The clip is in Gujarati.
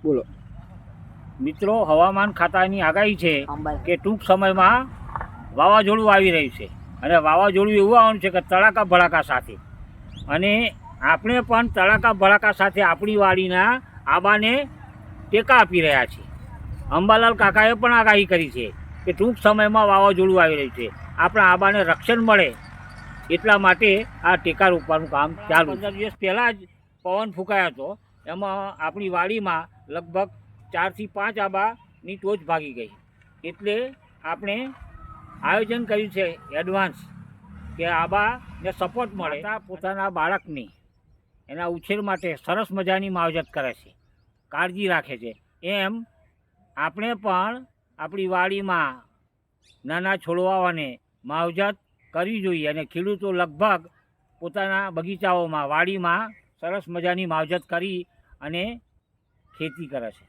બોલો મિત્રો, હવામાન ખાતાની આગાહી છે કે ટૂંક સમયમાં વાવાઝોડું આવી રહ્યું છે અને વાવાઝોડું એવું આવવાનું છે કે તડાકા ભડાકા સાથે. અને આપણે પણ તડાકા ભડાકા સાથે આપણી વાડીના આંબાને ટેકા આપી રહ્યા છીએ. અંબાલાલ કાકાએ પણ આગાહી કરી છે કે ટૂંક સમયમાં વાવાઝોડું આવી રહ્યું છે. આપણા આંબાને રક્ષણ મળે એટલા માટે આ ટેકા રોપવાનું કામ ચાલુ. 15 દિવસ પહેલાં જ પવન ફૂંકાયો હતો. એમાં આપણી વાડીમાં લગભગ 4 થી 5 આંબાની ટોચ ભાગી ગઈ. એટલે આપણે આયોજન કર્યું છે એડવાન્સ કે આંબાને સપોર્ટ મળે. પોતાના બાળકની એના ઉછેર માટે સરસ મજાની માવજત કરે છે, કાળજી રાખે છે. એમ આપણે પણ આપણી વાડીમાં નાના છોડવાઓને માવજત કરવી જોઈએ. અને ખેડૂતો લગભગ પોતાના બગીચાઓમાં વાડીમાં સરસ મજાની માવજત કરી અને ખેતી કરે છે.